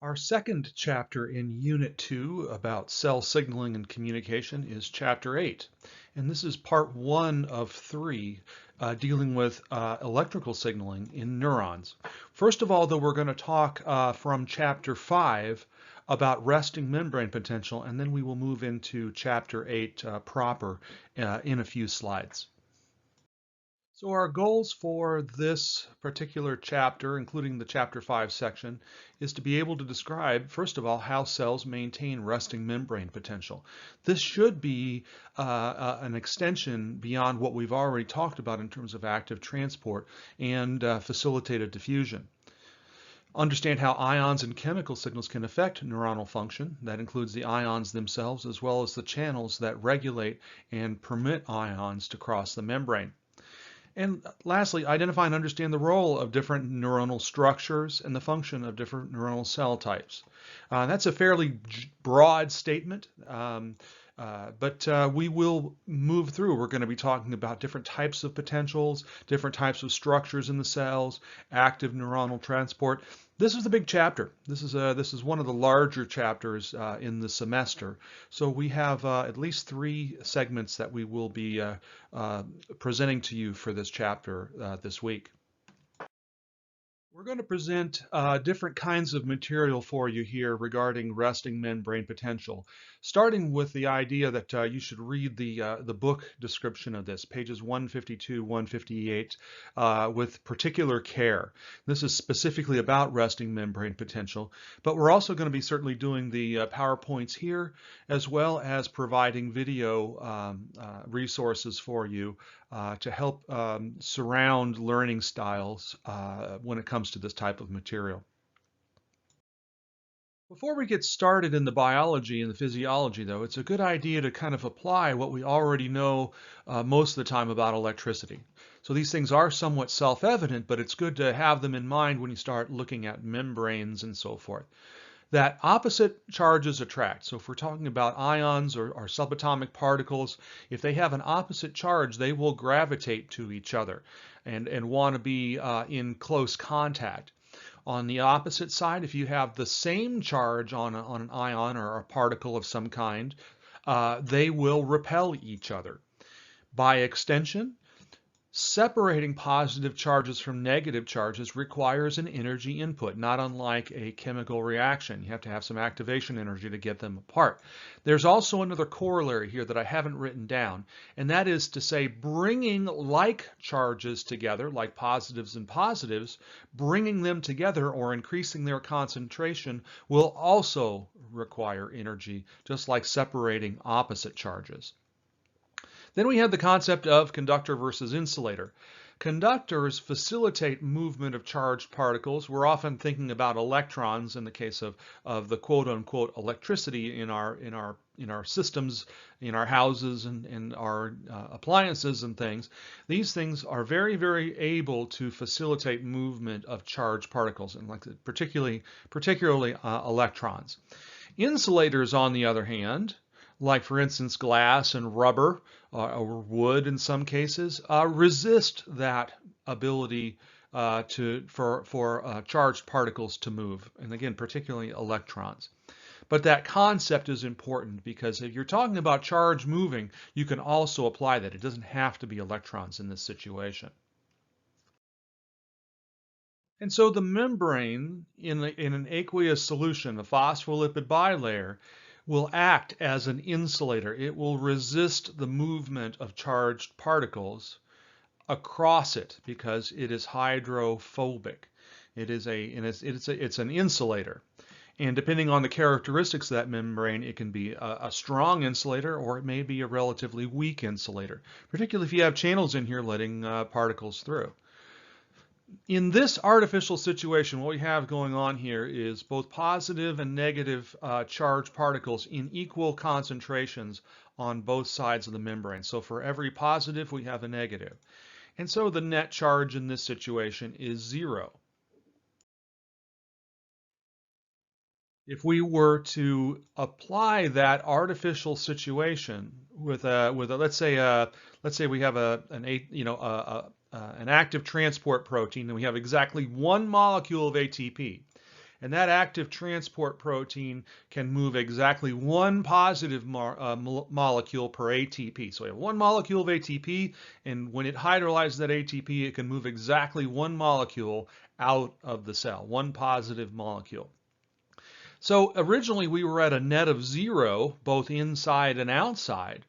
Our second chapter in Unit 2 about cell signaling and communication is Chapter 8. And this is part 1 of 3 dealing with electrical signaling in neurons. First of all, though, we're going to talk from Chapter 5 about resting membrane potential, and then we will move into Chapter 8 proper in a few slides. So our goals for this particular chapter, including the Chapter 5 section, is to be able to describe, first of all, how cells maintain resting membrane potential. This should be an extension beyond what we've already talked about in terms of active transport and facilitated diffusion. Understand how ions and chemical signals can affect neuronal function. That includes the ions themselves as well as the channels that regulate and permit ions to cross the membrane. And lastly, identify and understand the role of different neuronal structures and the function of different neuronal cell types. That's a fairly broad statement, but we will move through. We're going to be talking about different types of potentials, different types of structures in the cells, active neuronal transport. This is the big chapter. This is one of the larger chapters in the semester. So we have at least 3 segments that we will be presenting to you for this chapter this week. We're going to present different kinds of material for you here regarding resting membrane potential, starting with the idea that you should read the book description of this, pages 152, 158, with particular care. This is specifically about resting membrane potential, but we're also going to be certainly doing the PowerPoints here, as well as providing video resources for you to help surround learning styles when it comes to this type of material. Before we get started in the biology and the physiology, though, it's a good idea to kind of apply what we already know most of the time about electricity. So these things are somewhat self-evident, but it's good to have them in mind when you start looking at membranes and so forth. That opposite charges attract. So if we're talking about ions or subatomic particles, if they have an opposite charge, they will gravitate to each other and want to be in close contact. On the opposite side, if you have the same charge on an ion or a particle of some kind, they will repel each other. By extension, separating positive charges from negative charges requires an energy input, not unlike a chemical reaction. You have to have some activation energy to get them apart. There's also another corollary here that I haven't written down, and that is to say bringing like charges together, like positives and positives, bringing them together or increasing their concentration will also require energy, just like separating opposite charges. Then we have the concept of conductor versus insulator. Conductors facilitate movement of charged particles. We're often thinking about electrons in the case of the quote-unquote electricity in our systems, in our houses and our appliances and things. These things are very, very able to facilitate movement of charged particles, and like particularly electrons. Insulators, on the other hand, like for instance glass and rubber or wood in some cases, resist that ability for charged particles to move, and again particularly electrons. But that concept is important because if you're talking about charge moving, you can also apply that. It doesn't have to be electrons in this situation. And so the membrane in an aqueous solution, a phospholipid bilayer, will act as an insulator. It will resist the movement of charged particles across it because it is hydrophobic. It's an insulator. And depending on the characteristics of that membrane, it can be a strong insulator or it may be a relatively weak insulator, particularly if you have channels in here letting particles through. In this artificial situation, what we have going on here is both positive and negative charged particles in equal concentrations on both sides of the membrane. So for every positive, we have a negative. And so the net charge in this situation is 0. If we were to apply that artificial situation with a let's say we have an active transport protein and we have exactly 1 molecule of ATP, And that active transport protein can move exactly one positive molecule per ATP. So we have one molecule of ATP, and when it hydrolyzes that ATP, it can move exactly one molecule out of the cell, one positive molecule. So originally we were at a net of 0, both inside and outside.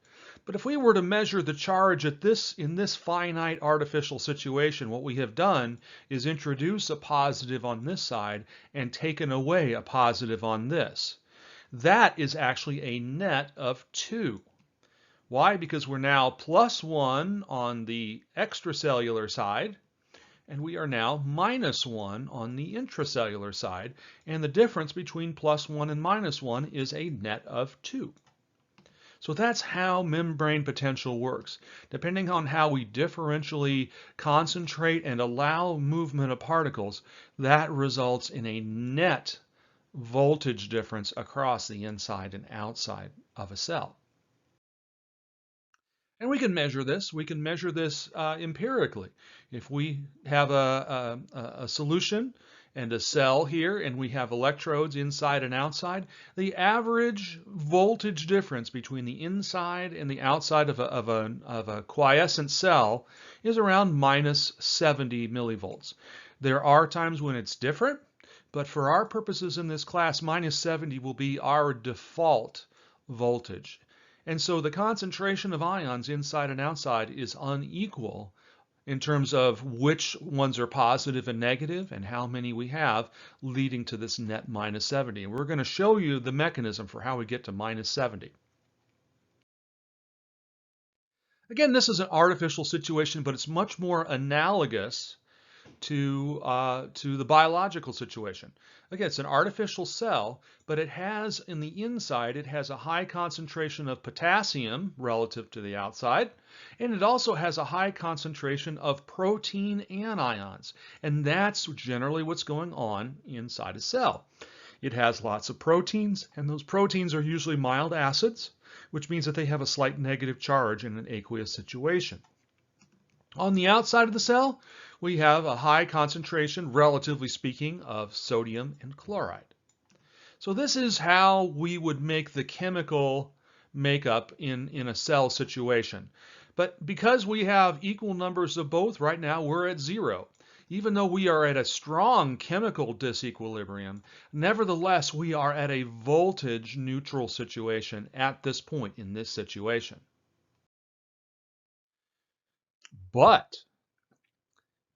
But if we were to measure the charge in this finite artificial situation, what we have done is introduce a positive on this side and taken away a positive on this. That is actually a net of 2. Why? Because we're now +1 on the extracellular side, and we are now -1 on the intracellular side, and the difference between +1 and -1 is a net of 2. So that's how membrane potential works. Depending on how we differentially concentrate and allow movement of particles, that results in a net voltage difference across the inside and outside of a cell. And we can measure this. We can measure this empirically. If we have a solution and a cell here, and we have electrodes inside and outside, the average voltage difference between the inside and the outside of a quiescent cell is around -70 millivolts. There are times when it's different, but for our purposes in this class, -70 will be our default voltage. And so the concentration of ions inside and outside is unequal in terms of which ones are positive and negative and how many we have, leading to this net -70. And we're going to show you the mechanism for how we get to -70. Again, this is an artificial situation, but it's much more analogous to the biological situation. Again, it's an artificial cell, but it has, in the inside, it has a high concentration of potassium relative to the outside, and it also has a high concentration of protein anions, and that's generally what's going on inside a cell. It has lots of proteins, and those proteins are usually mild acids, which means that they have a slight negative charge in an aqueous situation. On the outside of the cell, we have a high concentration, relatively speaking, of sodium and chloride. So this is how we would make the chemical makeup in a cell situation. But because we have equal numbers of both, right now we're at 0. Even though we are at a strong chemical disequilibrium, nevertheless we are at a voltage neutral situation at this point in this situation. But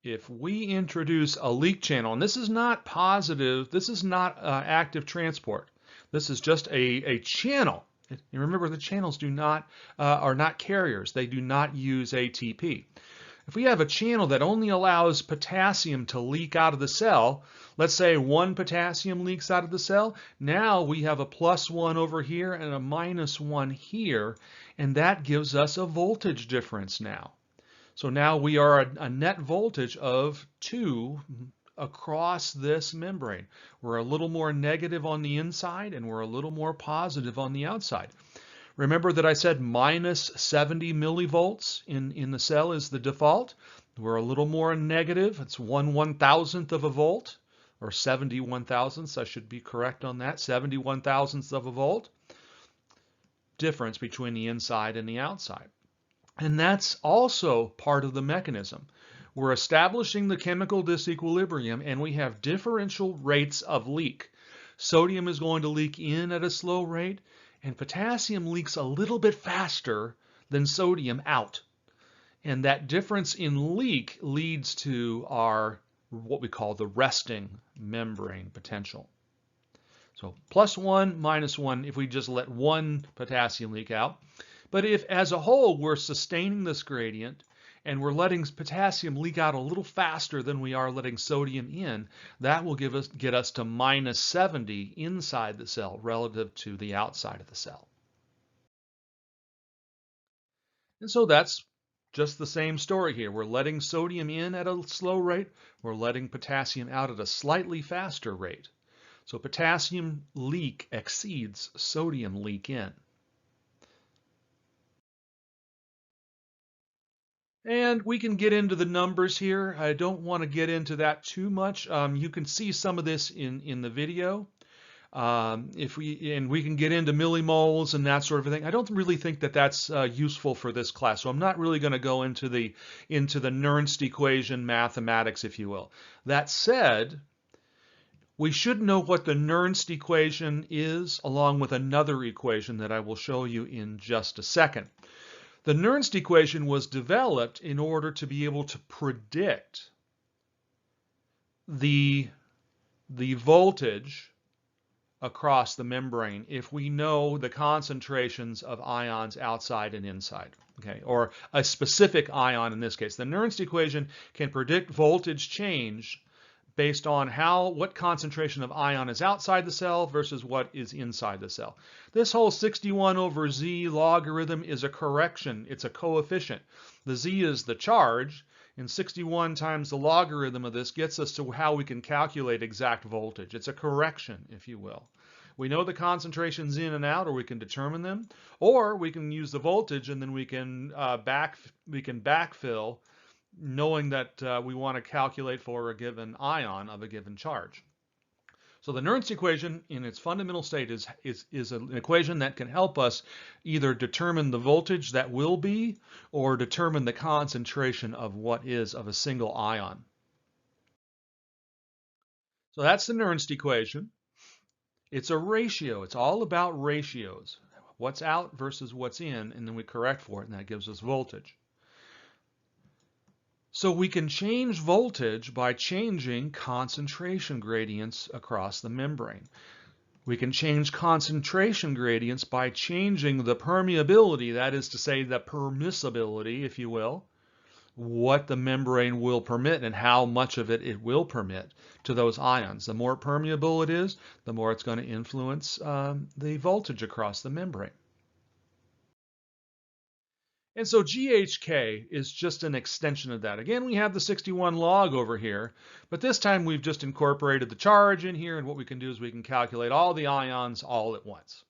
if we introduce a leak channel, and this is not positive, this is not active transport, this is just a channel. And remember, the channels are not carriers. They do not use ATP. If we have a channel that only allows potassium to leak out of the cell, let's say 1 potassium leaks out of the cell, now we have a +1 over here and a -1 here, and that gives us a voltage difference now. So now we are a net voltage of 2 across this membrane. We're a little more negative on the inside and we're a little more positive on the outside. Remember that I said -70 millivolts in the cell is the default. We're a little more negative. It's 1/1000th of a volt, or 71 thousandths. I should be correct on that. 71 thousandths of a volt difference between the inside and the outside. And that's also part of the mechanism. We're establishing the chemical disequilibrium, and we have differential rates of leak. Sodium is going to leak in at a slow rate, and potassium leaks a little bit faster than sodium out. And that difference in leak leads to our what we call the resting membrane potential. So +1, -1 if we just let 1 potassium leak out. But if, as a whole, we're sustaining this gradient and we're letting potassium leak out a little faster than we are letting sodium in, that will get us to -70 inside the cell relative to the outside of the cell. And so that's just the same story here. We're letting sodium in at a slow rate. We're letting potassium out at a slightly faster rate. So potassium leak exceeds sodium leak in. And we can get into the numbers here. I don't want to get into that too much. You can see some of this in the video. We can get into millimoles and that sort of thing. I don't really think that that's useful for this class, so I'm not really going to go into the Nernst equation mathematics, if you will. That said, we should know what the Nernst equation is, along with another equation that I will show you in just a second. The Nernst equation was developed in order to be able to predict the voltage across the membrane if we know the concentrations of ions outside and inside, okay, or a specific ion in this case. The Nernst equation can predict voltage change based on what concentration of ion is outside the cell versus what is inside the cell. This whole 61 over z logarithm is a correction. It's a coefficient. The z is the charge, and 61 times the logarithm of this gets us to how we can calculate exact voltage. It's a correction, if you will. We know the concentrations in and out, or we can determine them, or we can use the voltage and then we can backfill, knowing that we want to calculate for a given ion of a given charge. So the Nernst equation in its fundamental state is an equation that can help us either determine the voltage that will be or determine the concentration of what is of a single ion. So that's the Nernst equation. It's a ratio. It's all about ratios. What's out versus what's in, and then we correct for it, and that gives us voltage. So we can change voltage by changing concentration gradients across the membrane. We can change concentration gradients by changing the permeability, that is to say the permissibility, if you will, what the membrane will permit and how much of it will permit to those ions. The more permeable it is, the more it's going to influence the voltage across the membrane. And so GHK is just an extension of that. Again, we have the 61 log over here, but this time we've just incorporated the charge in here, and what we can do is we can calculate all the ions all at once.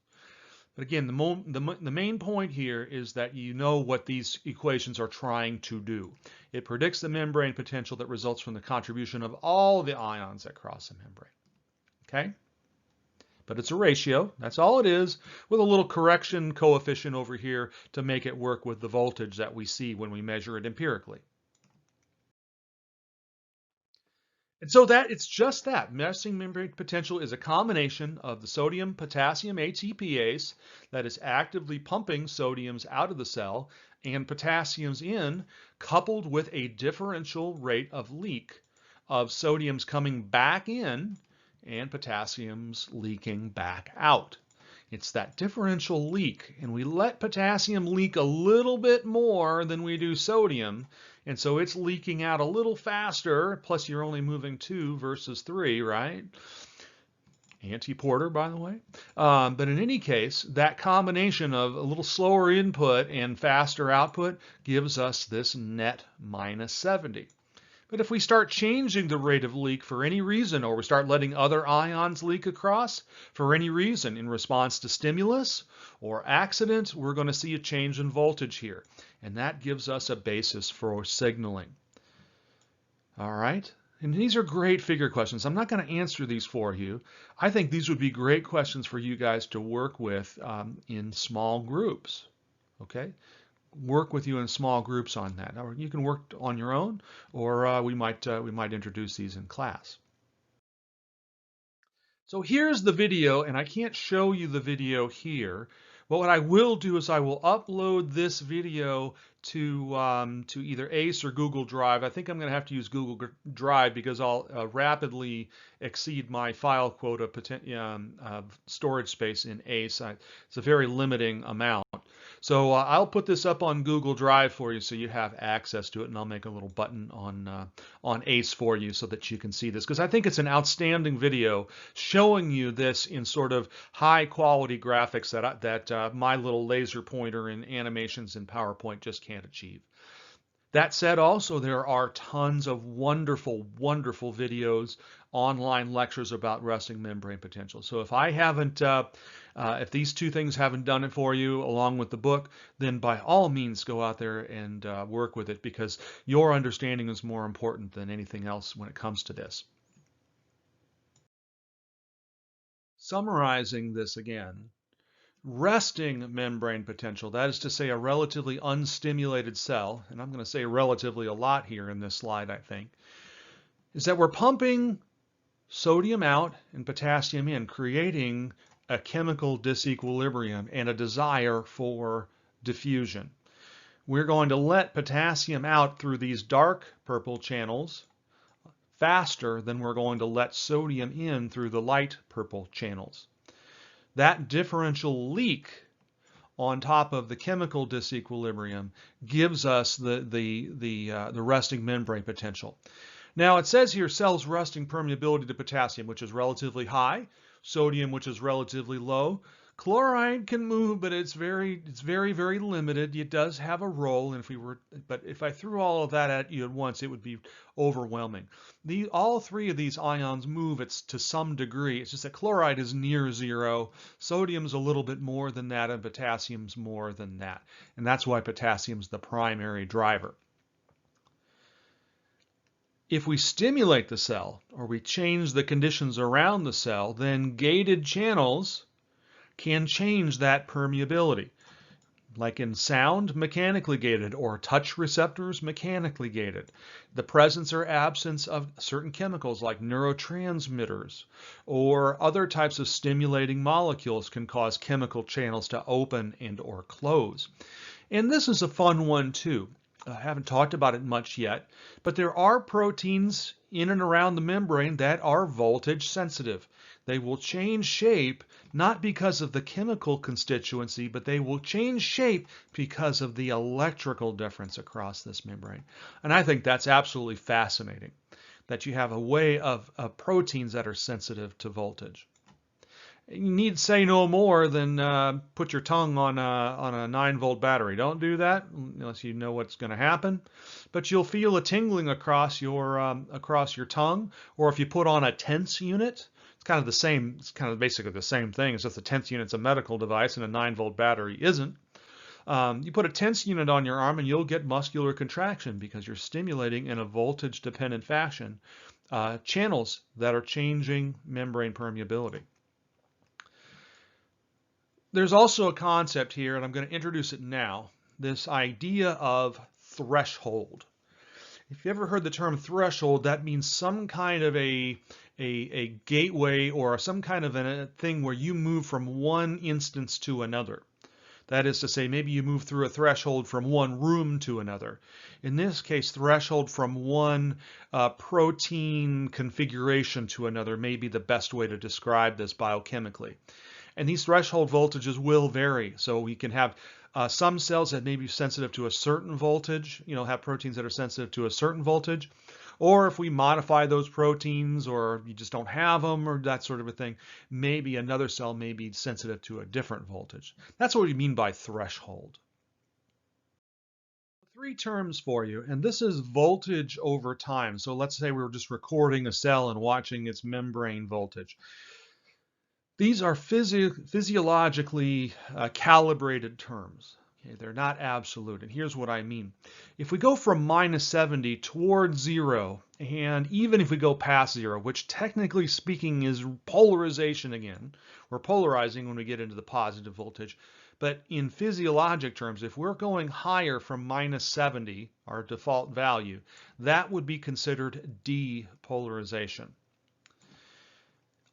But again, the main point here is that you know what these equations are trying to do. It predicts the membrane potential that results from the contribution of all the ions that cross the membrane. Okay? But it's a ratio, that's all it is, with a little correction coefficient over here to make it work with the voltage that we see when we measure it empirically. And so it's just that. Resting membrane potential is a combination of the sodium-potassium ATPase that is actively pumping sodiums out of the cell and potassiums in, coupled with a differential rate of leak of sodiums coming back in and potassiums leaking back out. It's that differential leak, and we let potassium leak a little bit more than we do sodium, and so it's leaking out a little faster, plus you're only moving 2 versus 3, right? Anti-Porter, by the way. But in any case, that combination of a little slower input and faster output gives us this net minus 70. But if we start changing the rate of leak for any reason, or we start letting other ions leak across for any reason in response to stimulus or accident, we're going to see a change in voltage here. And that gives us a basis for signaling. All right? And these are great figure questions. I'm not going to answer these for you. I think these would be great questions for you guys to work with in small groups. Okay? Work with you in small groups on that. Or you can work on your own, or we might introduce these in class. So here's the video, and I can't show you the video here, but what I will do is I will upload this video to either ACE or Google Drive. I think I'm going to have to use Google Drive because I'll rapidly exceed my file quota of storage space in ACE. It's a very limiting amount. So I'll put this up on Google Drive for you so you have access to it, and I'll make a little button on ACE for you so that you can see this, because I think it's an outstanding video showing you this in sort of high quality graphics that my little laser pointer and animations in PowerPoint just can't achieve. That said, also there are tons of wonderful, wonderful videos online lectures about resting membrane potential. So if I haven't, if these two things haven't done it for you along with the book, then by all means go out there and work with it, because your understanding is more important than anything else when it comes to this. Summarizing this again, resting membrane potential, that is to say a relatively unstimulated cell, and I'm going to say relatively a lot here in this slide, I think, is that we're pumping sodium out and potassium in, creating a chemical disequilibrium and a desire for diffusion. We're going to let potassium out through these dark purple channels faster than we're going to let sodium in through the light purple channels. That differential leak on top of the chemical disequilibrium gives us the resting membrane potential. Now it says here cells resting permeability to potassium, which is relatively high, sodium, which is relatively low. Chloride can move, but it's very, very limited. It does have a role, and but if I threw all of that at you at once, it would be overwhelming. All three of these ions move to some degree. It's just that chloride is near zero, sodium's a little bit more than that, and potassium's more than that. And that's why potassium's the primary driver. If we stimulate the cell, or we change the conditions around the cell, then gated channels can change that permeability. Like in sound, mechanically gated, or touch receptors, mechanically gated. The presence or absence of certain chemicals like neurotransmitters or other types of stimulating molecules can cause chemical channels to open and or close. And this is a fun one too. I haven't talked about it much yet, but there are proteins in and around the membrane that are voltage sensitive. They will change shape not because of the chemical constituency, but they will change shape because of the electrical difference across this membrane. And I think that's absolutely fascinating, that you have a way of proteins that are sensitive to voltage. You need say no more than put your tongue on a 9-volt battery. Don't do that unless you know what's going to happen. But you'll feel a tingling across your tongue, or if you put on a tense unit, it's kind of the same. It's kind of basically the same thing. It's just a tense unit's a medical device and a 9-volt battery isn't. You put a tense unit on your arm and you'll get muscular contraction because you're stimulating in a voltage-dependent fashion channels that are changing membrane permeability. There's also a concept here, and I'm going to introduce it now, this idea of threshold. If you ever heard the term threshold, that means some kind of a gateway or some kind of a thing where you move from one instance to another. That is to say, maybe you move through a threshold from one room to another. In this case, threshold from one protein configuration to another may be the best way to describe this biochemically. And these threshold voltages will vary. So we can have some cells that may be sensitive to a certain voltage, have proteins that are sensitive to a certain voltage. Or if we modify those proteins, or you just don't have them, or that sort of a thing, maybe another cell may be sensitive to a different voltage. That's what we mean by threshold. 3 terms for you, and this is voltage over time. So let's say we were just recording a cell and watching its membrane voltage. These are physiologically calibrated terms. Okay, they're not absolute, and here's what I mean. If we go from -70 towards 0, and even if we go past 0, which technically speaking is polarization again, we're polarizing when we get into the positive voltage, but in physiologic terms, if we're going higher from -70, our default value, that would be considered depolarization.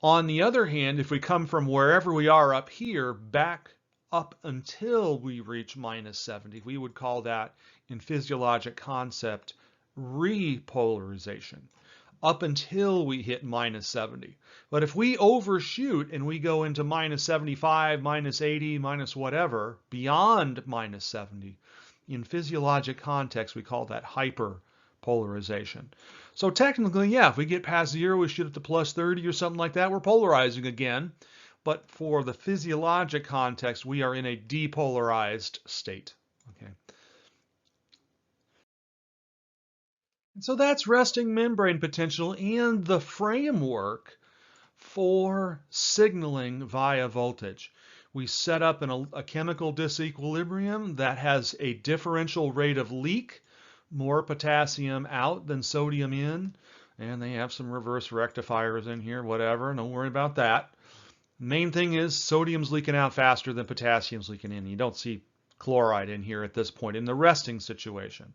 On the other hand, if we come from wherever we are up here back up until we reach -70, we would call that, in physiologic concept, repolarization, up until we hit -70. But if we overshoot and we go into -75, -80, minus whatever, beyond -70, in physiologic context, we call that hyperpolarization. So technically, yeah, if we get past 0, we shoot up to +30 or something like that, we're polarizing again. But for the physiologic context, we are in a depolarized state. Okay. So that's resting membrane potential and the framework for signaling via voltage. We set up a chemical disequilibrium that has a differential rate of leak, more potassium out than sodium in, and they have some reverse rectifiers in here, whatever, don't worry about that. Main thing is sodium's leaking out faster than potassium's leaking in. You don't see chloride in here at this point in the resting situation.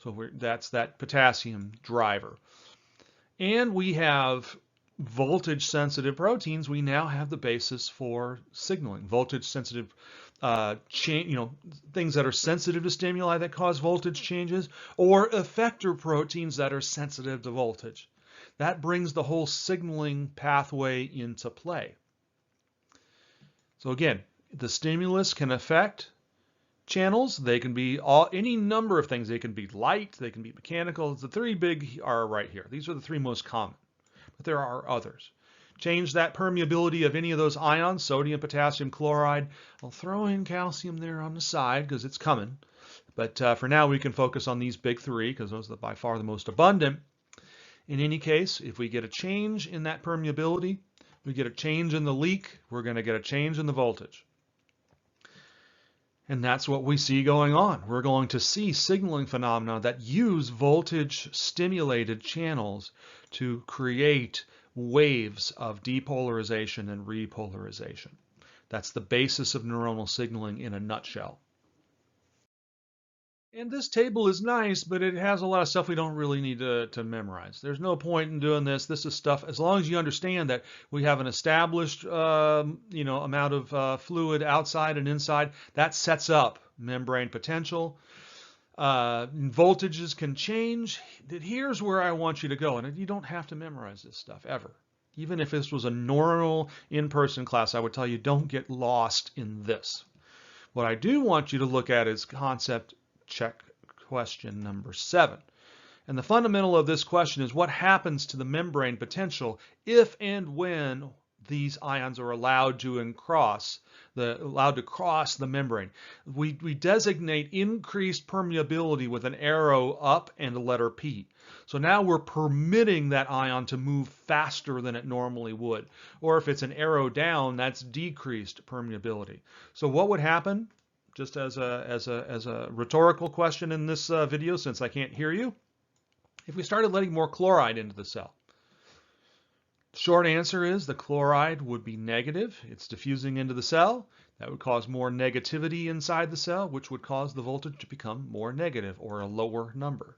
So that's that potassium driver. And we have voltage sensitive proteins. We now have the basis for signaling. Voltage sensitive things that are sensitive to stimuli that cause voltage changes, or effector proteins that are sensitive to voltage. That brings the whole signaling pathway into play. So again, the stimulus can affect channels. They can be any number of things. They can be light, they can be mechanical. The three big are right here. These are the three most common, but there are others. Change that permeability of any of those ions, sodium, potassium, chloride. I'll throw in calcium there on the side because it's coming. But for now, we can focus on these big three because those are by far the most abundant. In any case, if we get a change in that permeability, we get a change in the leak, we're going to get a change in the voltage. And that's what we see going on. We're going to see signaling phenomena that use voltage stimulated channels to create waves of depolarization and repolarization. That's the basis of neuronal signaling in a nutshell. And this table is nice, but it has a lot of stuff we don't really need to memorize. There's no point in doing this. This is stuff, as long as you understand that we have an established amount of fluid outside and inside, that sets up membrane potential. Voltages can change. Here's where I want you to go, and you don't have to memorize this stuff ever. Even if this was a normal in-person class, I would tell you don't get lost in this. What I do want you to look at is concept check question number 7. And the fundamental of this question is what happens to the membrane potential if and when these ions are allowed to cross the membrane. We designate increased permeability with an arrow up and a letter P. So now we're permitting that ion to move faster than it normally would. Or if it's an arrow down, that's decreased permeability. So what would happen? Just as a rhetorical question in this video, since I can't hear you, if we started letting more chloride into the cell. Short answer is the chloride would be negative. It's diffusing into the cell. That would cause more negativity inside the cell, which would cause the voltage to become more negative or a lower number.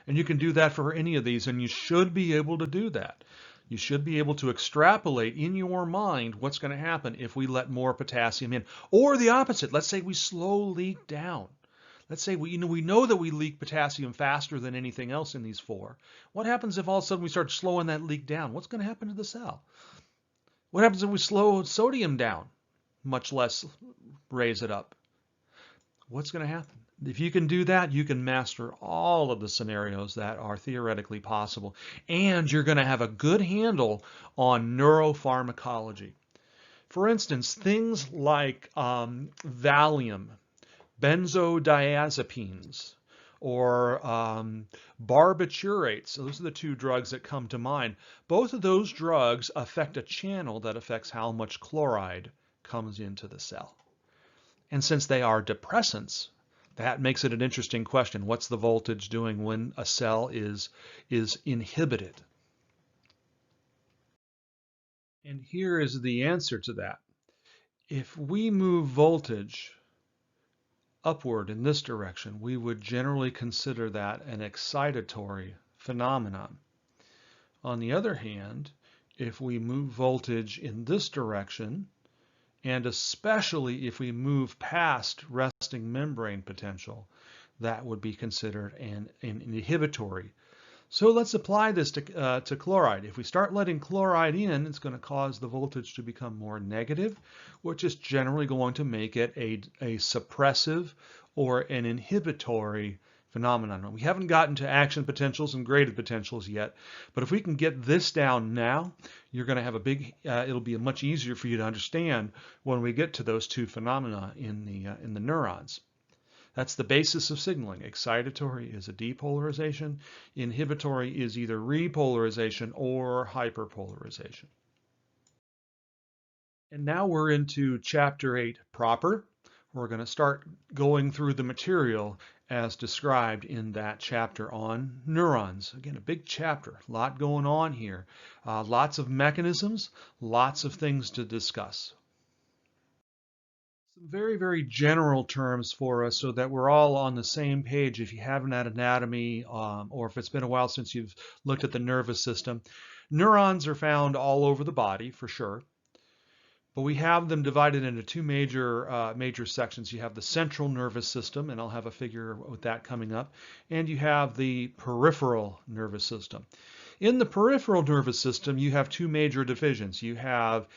And you can do that for any of these, and you should be able to do that. You should be able to extrapolate in your mind what's going to happen if we let more potassium in. Or the opposite. Let's say we slow leak down. Let's say we know that we leak potassium faster than anything else in these four. What happens if all of a sudden we start slowing that leak down? What's going to happen to the cell? What happens if we slow sodium down, much less raise it up? What's going to happen? If you can do that, you can master all of the scenarios that are theoretically possible. And you're going to have a good handle on neuropharmacology. For instance, things like Valium, benzodiazepines, or barbiturates. So those are the two drugs that come to mind. Both of those drugs affect a channel that affects how much chloride comes into the cell. And since they are depressants, that makes it an interesting question. What's the voltage doing when a cell is inhibited? And here is the answer to that. If we move voltage upward in this direction, we would generally consider that an excitatory phenomenon. On the other hand, if we move voltage in this direction, and especially if we move past resting membrane potential, that would be considered an inhibitory. So let's apply this to chloride. If we start letting chloride in, it's going to cause the voltage to become more negative, which is generally going to make it a suppressive or an inhibitory phenomenon. We haven't gotten to action potentials and graded potentials yet, but if we can get this down now, you're going to have it'll be much easier for you to understand when we get to those two phenomena in the neurons. That's the basis of signaling. Excitatory is a depolarization. Inhibitory is either repolarization or hyperpolarization. And now we're into Chapter 8 proper. We're going to start going through the material as described in that chapter on neurons. Again, a big chapter, a lot going on here. Lots of mechanisms, lots of things to discuss. Some very, very general terms for us so that we're all on the same page if you haven't had anatomy or if it's been a while since you've looked at the nervous system. Neurons are found all over the body for sure, but we have them divided into two major sections. You have the central nervous system, and I'll have a figure with that coming up, and you have the peripheral nervous system. In the peripheral nervous system, you have two major divisions. You have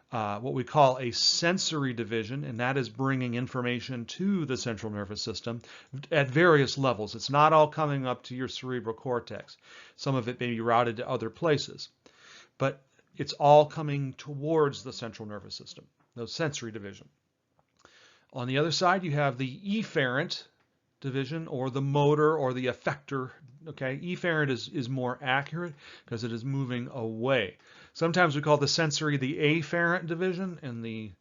what we call a sensory division, and that is bringing information to the central nervous system at various levels. It's not all coming up to your cerebral cortex. Some of it may be routed to other places, but it's all coming towards the central nervous system, the sensory division. On the other side, you have the efferent division, or the motor, or the effector. Okay, efferent is more accurate because it is moving away. Sometimes we call the sensory the afferent division, and the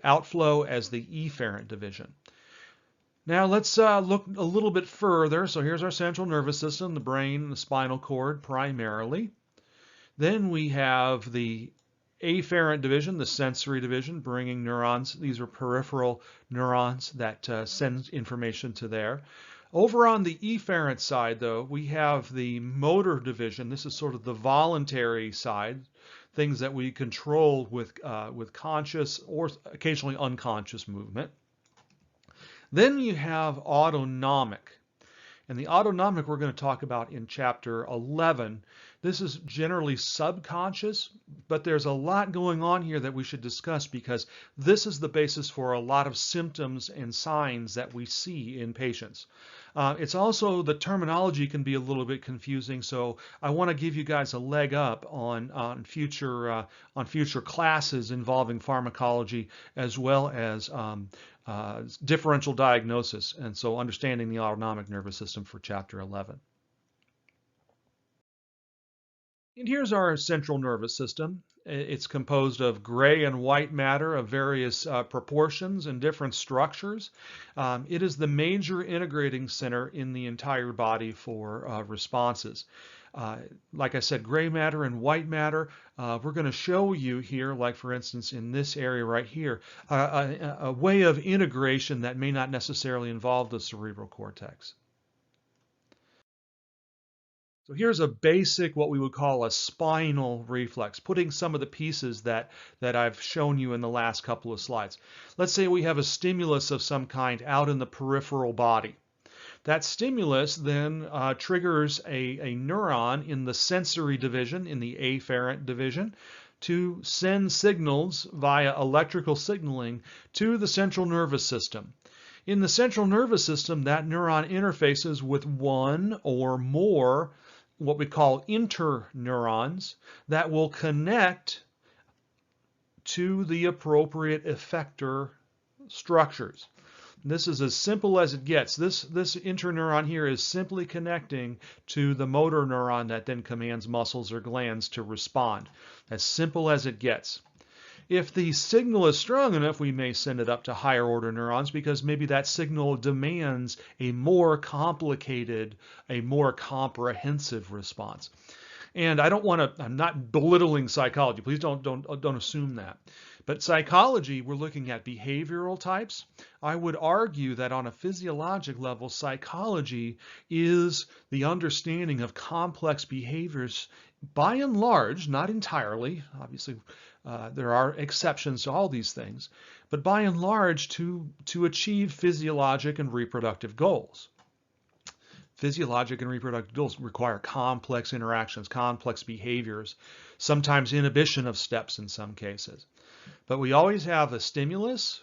outflow as the efferent division. Now let's look a little bit further. So here's our central nervous system, the brain, the spinal cord primarily. Then we have the afferent division, the sensory division, bringing neurons. These are peripheral neurons that send information to there. Over on the efferent side, though, we have the motor division. This is sort of the voluntary side, things that we control with conscious or occasionally unconscious movement. Then you have autonomic. And the autonomic we're going to talk about in Chapter 11. This is generally subconscious, but there's a lot going on here that we should discuss because this is the basis for a lot of symptoms and signs that we see in patients. It's also, the terminology can be a little bit confusing, so I want to give you guys a leg up on future classes involving pharmacology as well as differential diagnosis, and so understanding the autonomic nervous system for Chapter 11. And here's our central nervous system. It's composed of gray and white matter of various proportions and different structures. It is the major integrating center in the entire body for responses. Like I said, gray matter and white matter, we're going to show you here, like for instance in this area right here, a way of integration that may not necessarily involve the cerebral cortex. So here's a basic, what we would call a spinal reflex, putting some of the pieces that I've shown you in the last couple of slides. Let's say we have a stimulus of some kind out in the peripheral body. That stimulus then triggers a neuron in the sensory division, in the afferent division, to send signals via electrical signaling to the central nervous system. In the central nervous system, that neuron interfaces with one or more what we call interneurons that will connect to the appropriate effector structures. This is as simple as it gets. This interneuron here is simply connecting to the motor neuron that then commands muscles or glands to respond. As simple as it gets. If the signal is strong enough, we may send it up to higher order neurons because maybe that signal demands a more complicated, a more comprehensive response. And I'm not belittling psychology. Please don't assume that. But psychology, we're looking at behavioral types. I would argue that on a physiologic level, psychology is the understanding of complex behaviors by and large, not entirely, obviously there are exceptions to all these things, but by and large to achieve physiologic and reproductive goals. Physiologic and reproductive goals require complex interactions, complex behaviors, sometimes inhibition of steps in some cases. But we always have a stimulus,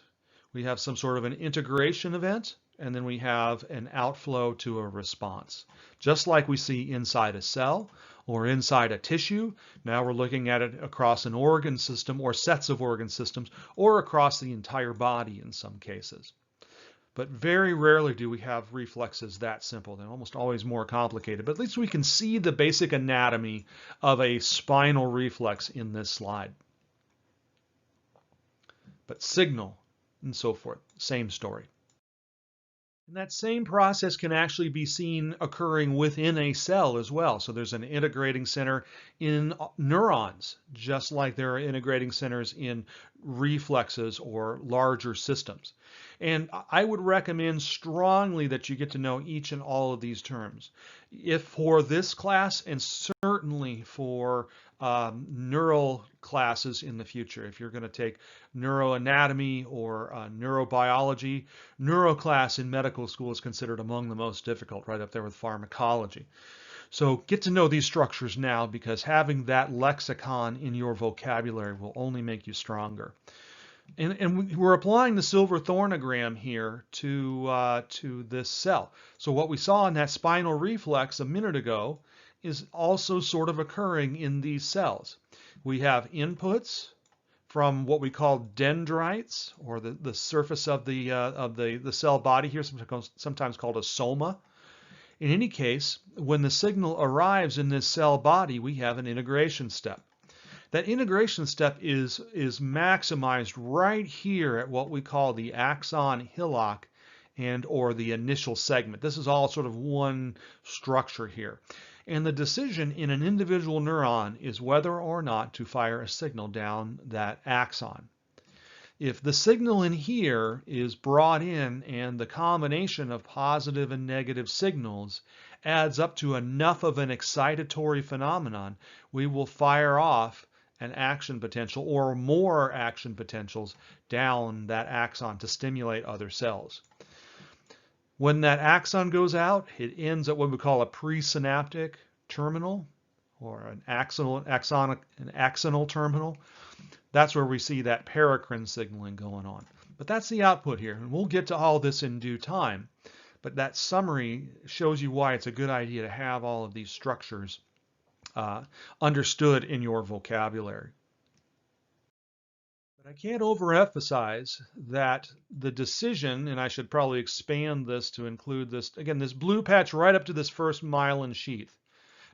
we have some sort of an integration event, and then we have an outflow to a response. Just like we see inside a cell or inside a tissue, now we're looking at it across an organ system or sets of organ systems or across the entire body in some cases. but very rarely do we have reflexes that simple. They're almost always more complicated, but at least we can see the basic anatomy of a spinal reflex in this slide. But signal and so forth, same story. And that same process can actually be seen occurring within a cell as well. So there's an integrating center in neurons, just like there are integrating centers in reflexes or larger systems. And I would recommend strongly that you get to know each and all of these terms. If for this class, and certainly for neural classes in the future, if you're going to take neuroanatomy or neurobiology, neuro class in medical school is considered among the most difficult, right up there with pharmacology. So get to know these structures now, because having that lexicon in your vocabulary will only make you stronger. And we're applying the silver thornogram here to this cell. So what we saw in that spinal reflex a minute ago is also sort of occurring in these cells. We have inputs from what we call dendrites, or the surface of the cell body here, sometimes called a soma. In any case, when the signal arrives in this cell body, we have an integration step. That integration step is maximized right here at what we call the axon hillock and or the initial segment. This is all sort of one structure here. And the decision in an individual neuron is whether or not to fire a signal down that axon. If the signal in here is brought in and the combination of positive and negative signals adds up to enough of an excitatory phenomenon, we will fire off an action potential or more action potentials down that axon to stimulate other cells. When that axon goes out, it ends at what we call a presynaptic terminal, or an axonal terminal. That's where we see that paracrine signaling going on. But that's the output here, and we'll get to all this in due time. But that summary shows you why it's a good idea to have all of these structures understood in your vocabulary. But I can't overemphasize that the decision, and I should probably expand this to include this, again, this blue patch right up to this first myelin sheath.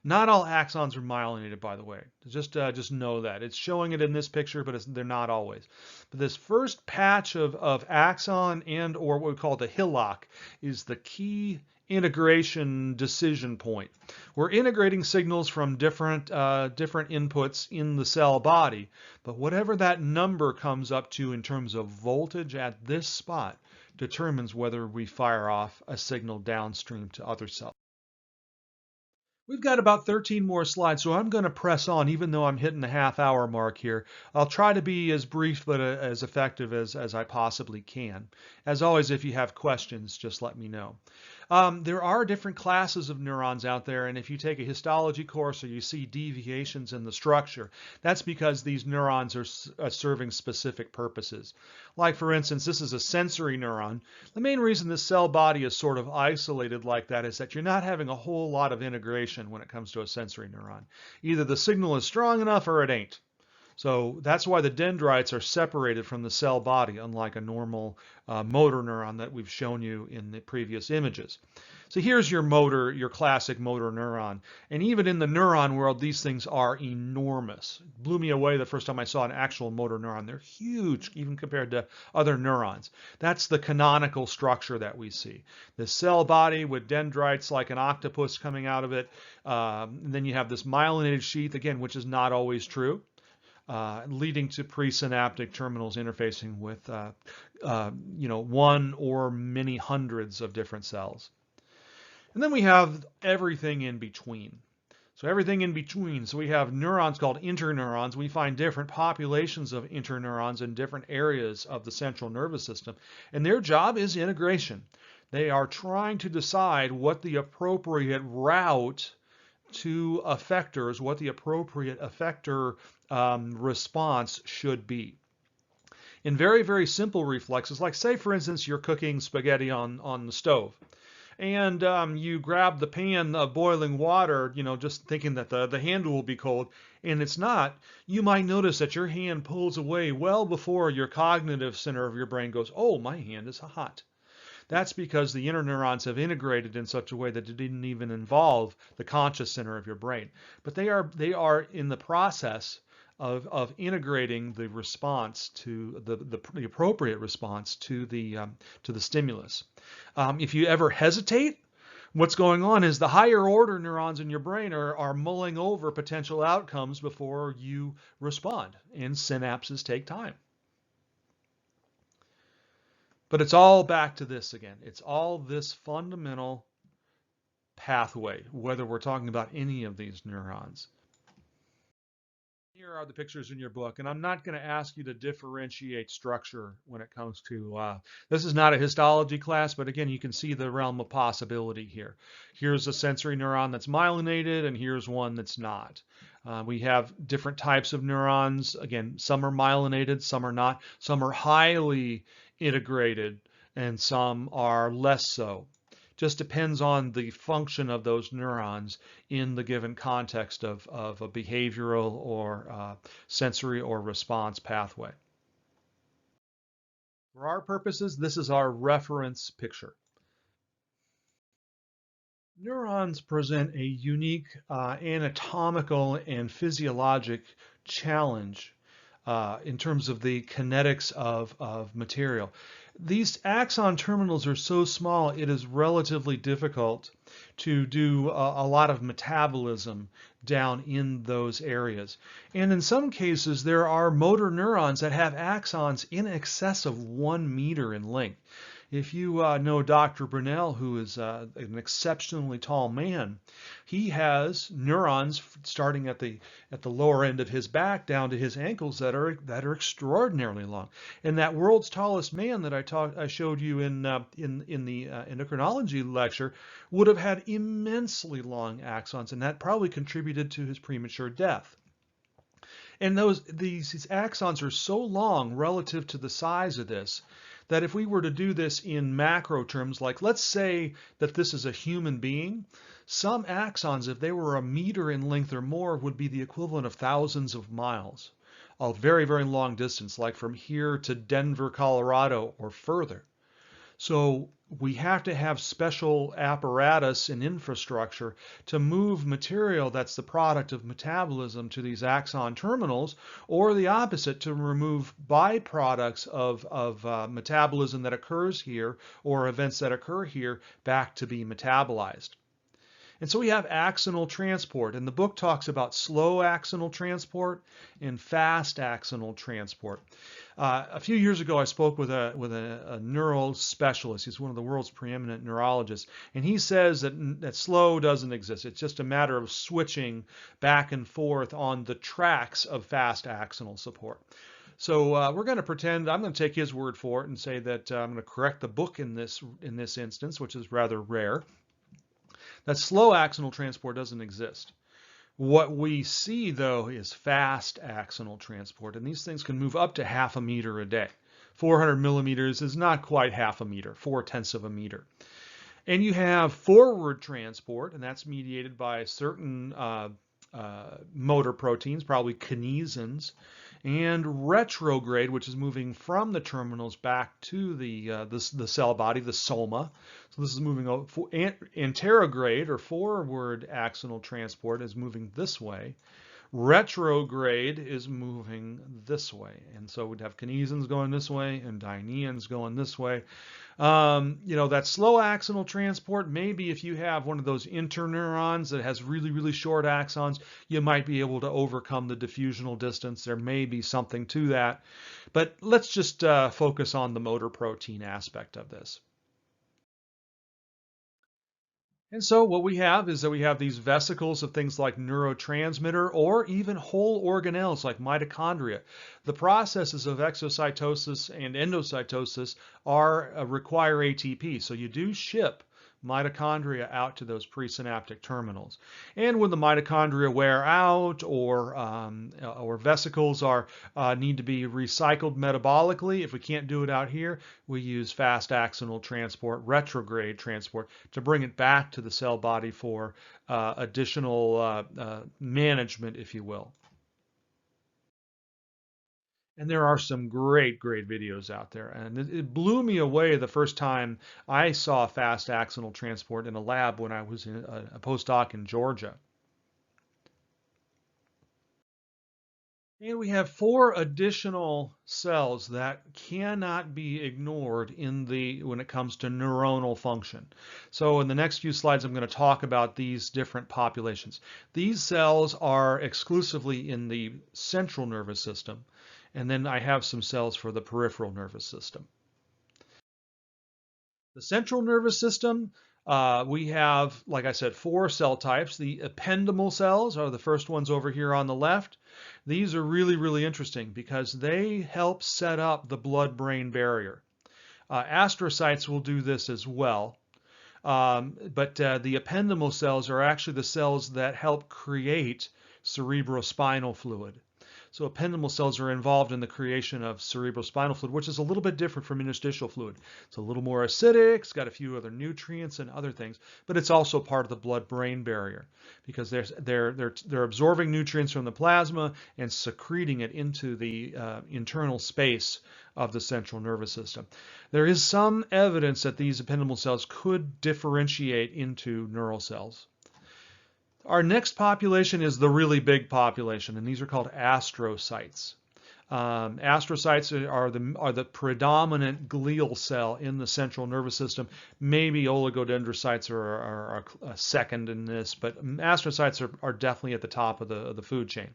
Not all axons are myelinated, by the way. Just know that. It's showing it in this picture, but they're not always. But this first patch of axon and or what we call the hillock is the key integration decision point. We're integrating signals from different inputs in the cell body, but whatever that number comes up to in terms of voltage at this spot determines whether we fire off a signal downstream to other cells. We've got about 13 more slides, so I'm going to press on even though I'm hitting the half-hour mark here. I'll try to be as brief but as effective as I possibly can. As always, if you have questions, just let me know. There are different classes of neurons out there, and if you take a histology course or you see deviations in the structure, that's because these neurons are serving specific purposes. Like, for instance, this is a sensory neuron. The main reason this cell body is sort of isolated like that is that you're not having a whole lot of integration when it comes to a sensory neuron. Either the signal is strong enough or it ain't. So that's why the dendrites are separated from the cell body, unlike a normal motor neuron that we've shown you in the previous images. So here's your classic motor neuron. And even in the neuron world, these things are enormous. It blew me away the first time I saw an actual motor neuron. They're huge, even compared to other neurons. That's the canonical structure that we see. The cell body with dendrites like an octopus coming out of it. And then you have this myelinated sheath, again, which is not always true. Leading to presynaptic terminals interfacing with one or many hundreds of different cells. And then we have everything in between. So everything in between. So we have neurons called interneurons. We find different populations of interneurons in different areas of the central nervous system. And their job is integration. They are trying to decide what the appropriate route to effectors, what the appropriate effector response should be. In very, very simple reflexes, like say for instance you're cooking spaghetti on the stove, and you grab the pan of boiling water, just thinking that the handle will be cold, and it's not, you might notice that your hand pulls away well before your cognitive center of your brain goes, oh, my hand is hot. That's because the interneurons have integrated in such a way that it didn't even involve the conscious center of your brain. But they are in the process of integrating the response to the appropriate response to the stimulus. If you ever hesitate, what's going on is the higher order neurons in your brain are mulling over potential outcomes before you respond, and synapses take time. But it's all back to this again. It's all this fundamental pathway, whether we're talking about any of these neurons. Here are the pictures in your book, and I'm not going to ask you to differentiate structure when it comes to, this is not a histology class, but again, you can see the realm of possibility here. Here's a sensory neuron that's myelinated, and here's one that's not. We have different types of neurons. Again, some are myelinated, some are not. Some are highly integrated, and some are less so. Just depends on the function of those neurons in the given context of a behavioral or sensory or response pathway. For our purposes, this is our reference picture. Neurons present a unique anatomical and physiologic challenge in terms of the kinetics of material. These axon terminals are so small, it is relatively difficult to do a lot of metabolism down in those areas. And in some cases, there are motor neurons that have axons in excess of 1 meter in length. If you know Dr. Brunel, who is an exceptionally tall man, he has neurons starting at the lower end of his back down to his ankles that are extraordinarily long. And that world's tallest man that I showed you in the endocrinology lecture would have had immensely long axons, and that probably contributed to his premature death. And these axons are so long relative to the size of this that if we were to do this in macro terms, like let's say that this is a human being, some axons, if they were 1 meter in length or more, would be the equivalent of thousands of miles, a very, very long distance, like from here to Denver, Colorado, or further. So we have to have special apparatus and infrastructure to move material that's the product of metabolism to these axon terminals, or the opposite, to remove byproducts of metabolism that occurs here or events that occur here back to be metabolized. And so we have axonal transport, and the book talks about slow axonal transport and fast axonal transport. A few years ago, I spoke with a neural specialist. He's one of the world's preeminent neurologists, and he says that slow doesn't exist. It's just a matter of switching back and forth on the tracks of fast axonal support. So we're going to pretend, I'm going to take his word for it and say that I'm going to correct the book in this instance, which is rather rare, that slow axonal transport doesn't exist. What we see, though, is fast axonal transport, and these things can move up to 1/2 meter a day. 400 millimeters is not quite 1/2 meter, 4/10 of a meter. And you have forward transport, and that's mediated by certain motor proteins, probably kinesins, and retrograde, which is moving from the terminals back to the cell body, the soma. So this is moving over. Anterograde, or forward axonal transport, is moving this way. Retrograde is moving this way, and so we'd have kinesins going this way and dyneins going this way. That slow axonal transport, maybe if you have one of those interneurons that has really, really short axons, you might be able to overcome the diffusional distance. There may be something to that, but let's just focus on the motor protein aspect of this. And so what we have is that we have these vesicles of things like neurotransmitter or even whole organelles like mitochondria. The processes of exocytosis and endocytosis require ATP. So you do ship mitochondria out to those presynaptic terminals. And when the mitochondria wear out or vesicles need to be recycled metabolically, if we can't do it out here, we use fast axonal transport, retrograde transport, to bring it back to the cell body for additional management, if you will. And there are some great, great videos out there. And it blew me away the first time I saw fast axonal transport in a lab when I was in a postdoc in Georgia. And we have 4 additional cells that cannot be ignored when it comes to neuronal function. So in the next few slides, I'm going to talk about these different populations. These cells are exclusively in the central nervous system, and then I have some cells for the peripheral nervous system. The central nervous system, we have, like I said, 4 cell types. The ependymal cells are the first ones over here on the left. These are really, really interesting because they help set up the blood-brain barrier. Astrocytes will do this as well. But the ependymal cells are actually the cells that help create cerebrospinal fluid. So ependymal cells are involved in the creation of cerebrospinal fluid, which is a little bit different from interstitial fluid. It's a little more acidic, it's got a few other nutrients and other things, but it's also part of the blood-brain barrier because they're absorbing nutrients from the plasma and secreting it into the internal space of the central nervous system. There is some evidence that these ependymal cells could differentiate into neural cells. Our next population is the really big population, and these are called astrocytes. Astrocytes are the predominant glial cell in the central nervous system. Maybe oligodendrocytes are second in this, but astrocytes are definitely at the top of the food chain.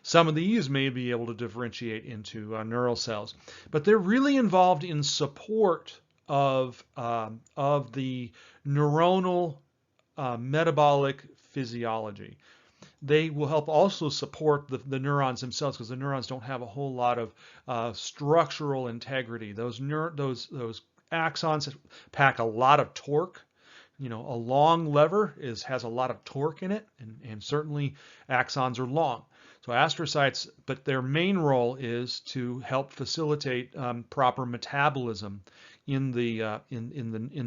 Some of these may be able to differentiate into neural cells, but they're really involved in support of the neuronal metabolic physiology. They will help also support the neurons themselves because the neurons don't have a whole lot of structural integrity. Those axons pack a lot of torque. You know, a long lever has a lot of torque in it, and certainly axons are long. So astrocytes, but their main role is to help facilitate proper metabolism in the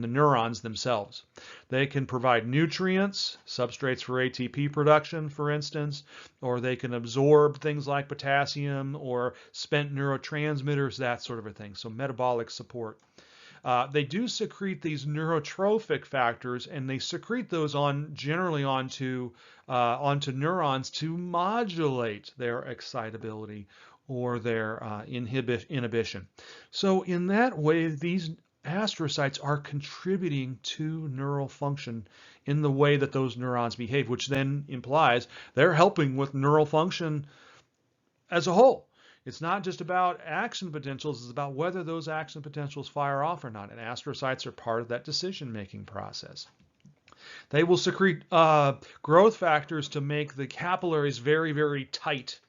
neurons themselves. They can provide nutrients, substrates for ATP production, for instance, or they can absorb things like potassium or spent neurotransmitters, that sort of a thing. So metabolic support. They do secrete these neurotrophic factors, and they secrete those generally onto neurons to modulate their excitability or their inhibition. So in that way, these astrocytes are contributing to neural function in the way that those neurons behave, which then implies they're helping with neural function as a whole. It's not just about action potentials, it's about whether those action potentials fire off or not. And astrocytes are part of that decision-making process. They will secrete growth factors to make the capillaries very, very tight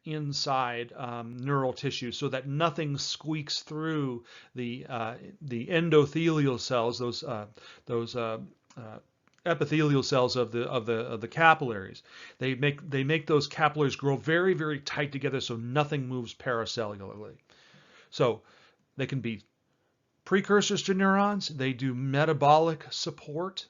inside neural tissue so that nothing squeaks through the endothelial cells, those epithelial cells of the capillaries. They make those capillaries grow very, very tight together so nothing moves paracellularly. So they can be precursors to neurons. They do metabolic support.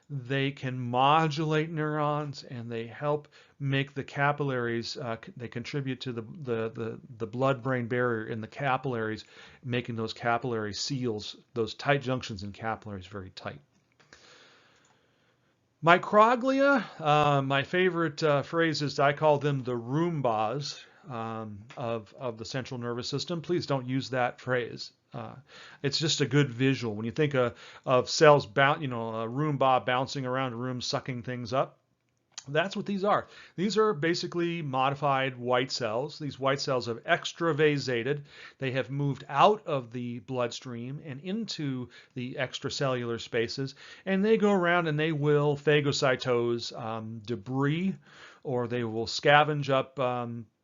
They can modulate neurons, and they help make the capillaries. They contribute to the blood-brain barrier in the capillaries, making those capillary seals, those tight junctions in capillaries, very tight. Microglia, my favorite phrase is I call them the Roombas of the central nervous system. Please don't use that phrase. It's just a good visual. When you think of cells, a Roomba bouncing around a room, sucking things up, that's what these are. These are basically modified white cells. These white cells have extravasated. They have moved out of the bloodstream and into the extracellular spaces, and they go around and they will phagocytose debris, or they will scavenge up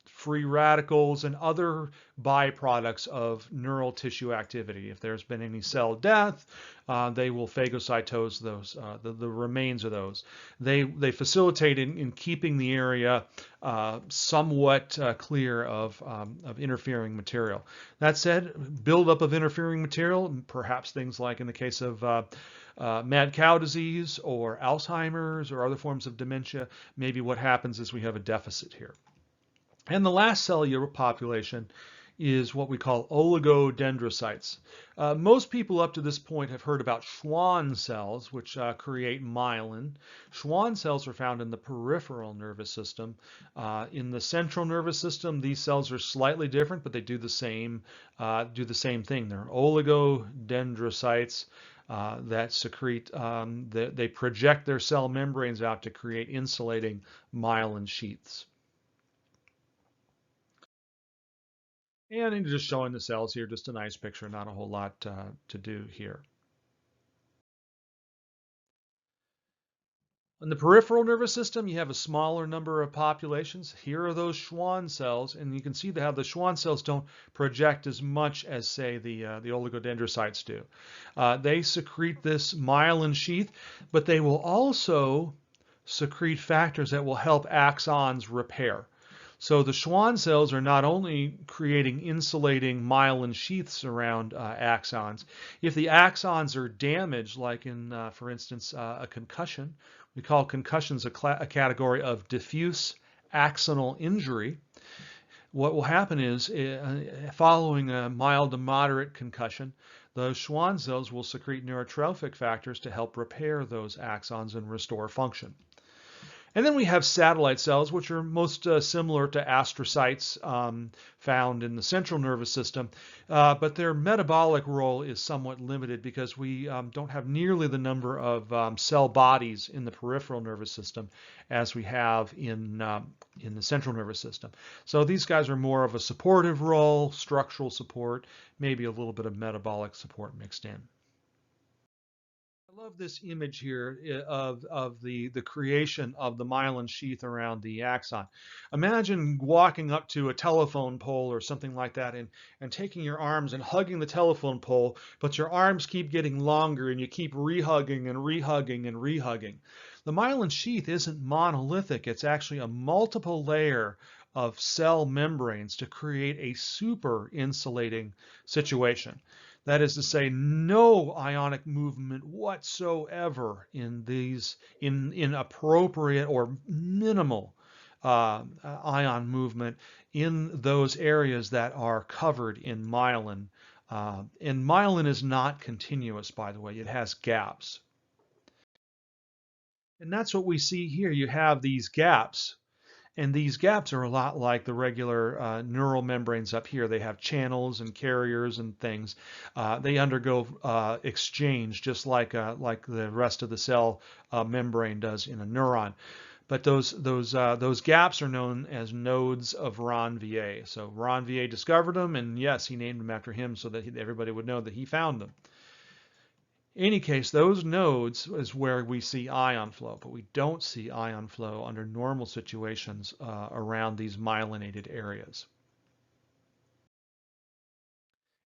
free radicals and other byproducts of neural tissue activity. If there's been any cell death, they will phagocytose those, the remains of those. They facilitate in keeping the area somewhat clear of interfering material. That said, buildup of interfering material, perhaps things like in the case of mad cow disease or Alzheimer's or other forms of dementia, maybe what happens is we have a deficit here. And the last cellular population is what we call oligodendrocytes. Most people up to this point have heard about Schwann cells, which create myelin. Schwann cells are found in the peripheral nervous system. In the central nervous system, these cells are slightly different, but they do the same thing. They're oligodendrocytes that secrete, they project their cell membranes out to create insulating myelin sheaths. And I'm just showing the cells here, just a nice picture, not a whole lot to do here. In the peripheral nervous system, you have a smaller number of populations. Here are those Schwann cells, and you can see how the Schwann cells don't project as much as, say, the oligodendrocytes do. They secrete this myelin sheath, but they will also secrete factors that will help axons repair. So the Schwann cells are not only creating insulating myelin sheaths around axons. If the axons are damaged, like in, for instance, a concussion, we call concussions a category of diffuse axonal injury. What will happen is, following a mild to moderate concussion, those Schwann cells will secrete neurotrophic factors to help repair those axons and restore function. And then we have satellite cells, which are most similar to astrocytes found in the central nervous system, but their metabolic role is somewhat limited because we don't have nearly the number of cell bodies in the peripheral nervous system as we have in the central nervous system. So these guys are more of a supportive role, structural support, maybe a little bit of metabolic support mixed in. I love this image here of the creation of the myelin sheath around the axon. Imagine walking up to a telephone pole or something like that and taking your arms and hugging the telephone pole, but your arms keep getting longer and you keep rehugging and rehugging and rehugging. The myelin sheath isn't monolithic. It's actually a multiple layer of cell membranes to create a super insulating situation. That is to say, no ionic movement whatsoever in these inappropriate or minimal ion movement in those areas that are covered in myelin. And myelin is not continuous, by the way. It has gaps. And that's what we see here. You have these gaps. And these gaps are a lot like the regular neural membranes up here. They have channels and carriers and things. They undergo exchange just like the rest of the cell membrane does in a neuron. But those gaps are known as nodes of Ranvier. So Ranvier discovered them, and yes, he named them after him so that everybody would know that he found them. In any case, those nodes is where we see ion flow, but we don't see ion flow under normal situations around these myelinated areas.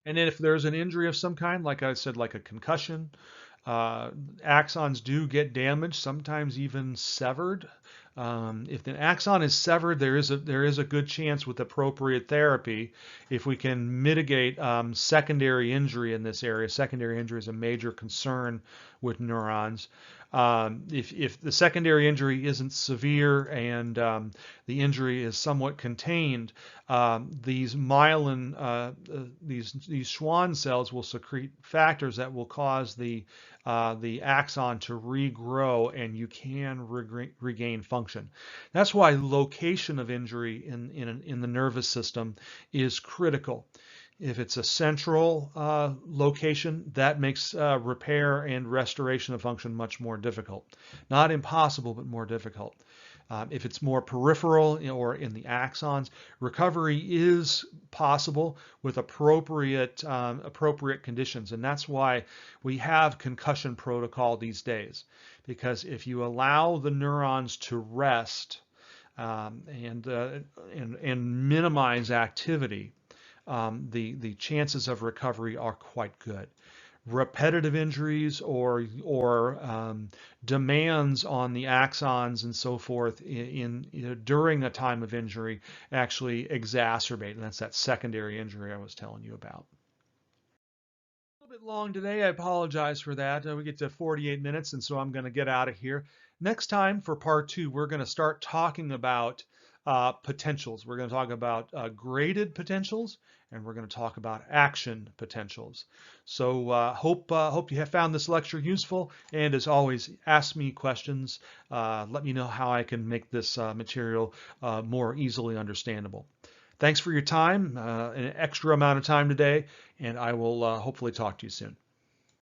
And then if there's an injury of some kind, like I said, like a concussion, axons do get damaged, sometimes even severed. If the axon is severed, there is a good chance with appropriate therapy, if we can mitigate secondary injury in this area. Secondary injury is a major concern with neurons. If the secondary injury isn't severe and the injury is somewhat contained, these myelin, these Schwann cells will secrete factors that will cause the axon to regrow, and you can regain function. That's why location of injury in the nervous system is critical. If it's a central location, that makes repair and restoration of function much more difficult. Not impossible, but more difficult. If it's more peripheral or in the axons, recovery is possible with appropriate conditions, and that's why we have concussion protocol these days. Because if you allow the neurons to rest and minimize activity, the chances of recovery are quite good. Repetitive injuries or demands on the axons and so forth during a time of injury actually exacerbate, and that's that secondary injury I was telling you about. A little bit long today. I apologize for that. We get to 48 minutes, and so I'm going to get out of here. Next time for part 2, we're going to start talking about potentials. We're going to talk about graded potentials, and we're going to talk about action potentials. So hope you have found this lecture useful, and as always, ask me questions. Let me know how I can make this material more easily understandable. Thanks for your time, an extra amount of time today, and I will hopefully talk to you soon.